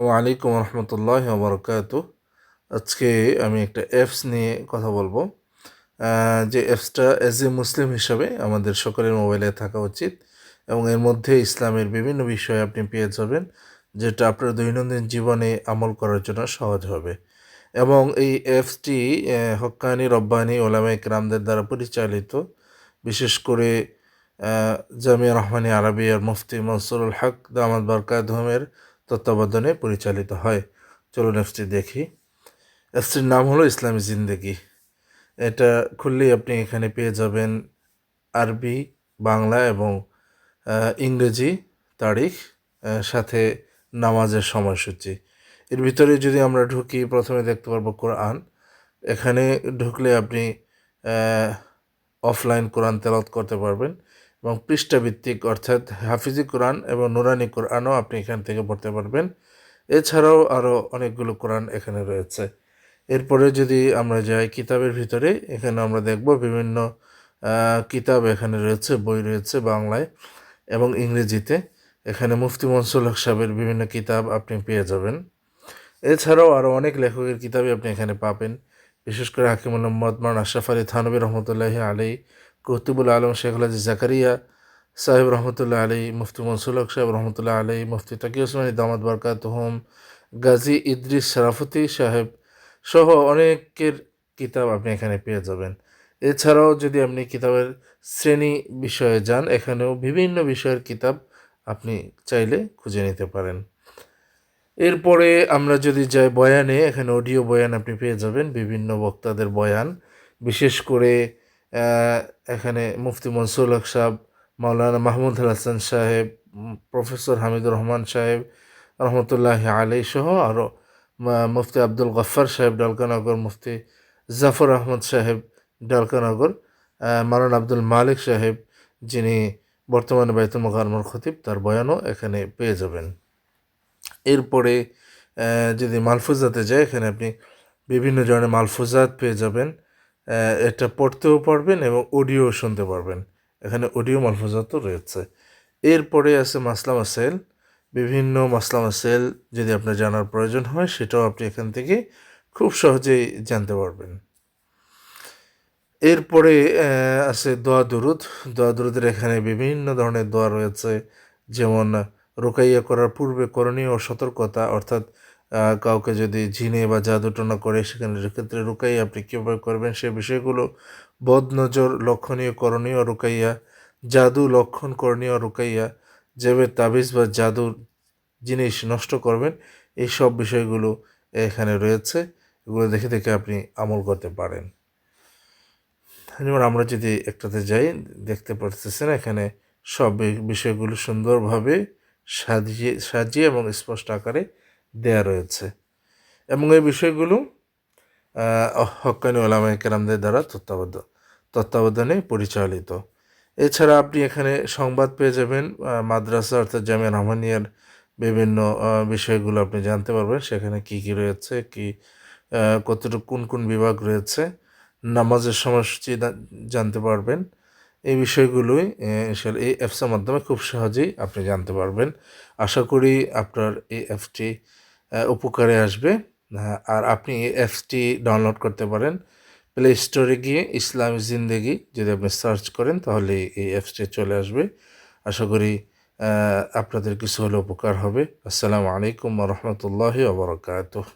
ওয়ালাইকুম রহমতুল্লাহ বরকাত। আজকে আমি একটা অ্যাপস নিয়ে কথা বলবো। যে অ্যাপসটা অ্যাজ এ মুসলিম হিসাবে আমাদের সকলের মোবাইলে থাকা উচিত এবং এর মধ্যে ইসলামের বিভিন্ন বিষয় আপনি পেয়ে যাবেন, যেটা আপনার দৈনন্দিন জীবনে আমল করার জন্য সহজ হবে। এবং এই অ্যাপসটি হক্কানি রব্বানি ওলামা ইকরামদের দ্বারা পরিচালিত, বিশেষ করে জামিয়া রহমানী আরবিয়ার মুফতি মনসুরুল হক দামাত বরকাতুহুমের তত্ত্বাবধানে পরিচালিত হয়। চলুন অ্যাপসটি দেখি। অ্যাপসটির নাম হলো ইসলামী জিন্দেগি। এটা খুললেই আপনি এখানে পেয়ে যাবেন আরবি, বাংলা এবং ইংরেজি তারিখ, সাথে নামাজের সময়সূচি। এর ভিতরে যদি আমরা ঢুকি, প্রথমে দেখতে পারবো কোরআন। এখানে ঢুকলে আপনি অফলাইন কোরআন তেলাওয়াত করতে পারবেন এবং পৃষ্ঠাভিত্তিক অর্থাৎ হাফিজি কোরআন এবং নুরানি কোরআনও আপনি এখান থেকে পড়তে পারবেন। এছাড়াও আরও অনেকগুলো কোরআন এখানে রয়েছে। এরপরে যদি আমরা যাই কিতাবের ভিতরে, এখানে আমরা দেখব বিভিন্ন কিতাব এখানে রয়েছে, বই রয়েছে বাংলায় এবং ইংরেজিতে। এখানে মুফতি মনসুরুল হক সাহেবের বিভিন্ন কিতাব আপনি পেয়ে যাবেন। এছাড়াও আরও অনেক লেখকের কিতাবই আপনি এখানে পাবেন, বিশেষ করে হাকিমুল মোহাম্মদ মাওলানা আশরাফ আলী থানভী রহমতুল্লাহি আলাইহি, কুতুবুল আলম শেখ আজিজ জাকারিয়া সাহেব রহমতুল্লাহ আলাইহি, মুফতি মনসুরুল হক সাহেব রহমতুল্লাহ আলাইহি, মুফতি তাকি ওসমানী দামাত বরকাতুহুম, গাজী ইদ্রিস শরাফতি সাহেব সহ অনেকের কিতাব আপনি এখানে পেয়ে যাবেন। এছাড়াও যদি আপনি কিতাবের শ্রেণী বিষয়ে যান, এখানেও বিভিন্ন বিষয়ের কিতাব আপনি চাইলে খুঁজে নিতে পারেন। এরপরে আমরা যদি যাই বয়ানে, এখানে অডিও বয়ান আপনি পেয়ে যাবেন, বিভিন্ন বক্তাদের বয়ান। বিশেষ করে এখানে মুফতি মনসুরুল হক সাহেব, মাওলানা মাহমুদ হাসান সাহেব, প্রফেসর হামিদুর রহমান সাহেব রহমতুল্লাহ আলাই সহ আরও মুফতি আব্দুল গফ্ফার সাহেব ডালকানগর, মুফতি জাফর আহমদ সাহেব ডালকানগর, মাওলানা আব্দুল মালিক সাহেব যিনি বর্তমানে বাইতুল মোকাররমের খতিব, তার বয়ানও এখানে পেয়ে যাবেন। এরপরে যদি মালফুজাতে যায়, এখানে আপনি বিভিন্ন ধরনের মালফুজাত পেয়ে যাবেন। এটা পড়তেও পারবেন এবং অডিও শুনতে পারবেন। এখানে অডিও মালফুজাতও রয়েছে। এরপরে আছে মাসলা মাসাইল। বিভিন্ন মাসলা মাসাইল যদি আপনার জানার প্রয়োজন হয়, সেটাও আপনি এখান থেকে খুব সহজেই জানতে পারবেন। এরপরে আছে দোয়া দুরুদ। দোয়া দুরুদের এখানে বিভিন্ন ধরনের দোয়া রয়েছে, যেমন রুকাইয়া করার পূর্বে করণীয় ও সতর্কতা, অর্থাৎ কাউকে যদি ঝিনে বা জাদুটনা করে, সেক্ষেত্রে রুকাইয়া আপনি কীভাবে করবেন সে বিষয়গুলো, বদ নজর লক্ষণীয় করণীয় রুকাইয়া, জাদু লক্ষণ করণীয় রুকাইয়া, যেভাবে তাবিজ বা জাদুর জিনিস নষ্ট করবেন, এই সব বিষয়গুলো এখানে রয়েছে। এগুলো দেখে দেখে আপনি আমল করতে পারেন। যেমন আমরা যদি একটাতে যাই, দেখতে পারতেছেন এখানে সব বিষয়গুলো সুন্দরভাবে সাজিয়ে এবং স্পষ্ট আকারে দেয়া রয়েছে এবং এই বিষয়গুলো হক্কানি ওলামা কেরামদের দ্বারা তত্ত্বাবধানে পরিচালিত। এছাড়া আপনি এখানে সংবাদ পেয়ে যাবেন, মাদ্রাসা অর্থাৎ জামিয়া রহমানিয়ার বিভিন্ন বিষয়গুলো আপনি জানতে পারবেন, সেখানে কি কি রয়েছে, কি কতটুকু কোন কোন বিভাগ রয়েছে, নামাজের সময়সূচি জানতে পারবেন। এই বিষয়গুলোই এই অ্যাপসের মাধ্যমে খুব সহজেই আপনি জানতে পারবেন। আশা করি আপনার এই অ্যাপসটি উপকারে আসবে। আর আপনি এই অ্যাপসটি ডাউনলোড করতে পারেন প্লে স্টোরে গিয়ে, ইসলামী জিন্দেগি যদি আপনি সার্চ করেন তাহলে এই অ্যাপসটি চলে আসবে। আশা করি আপনাদের কিছু হলে উপকার হবে। আসসালামু আলাইকুম ওয়া রাহমাতুল্লাহি ওয়া বারাকাতুহু।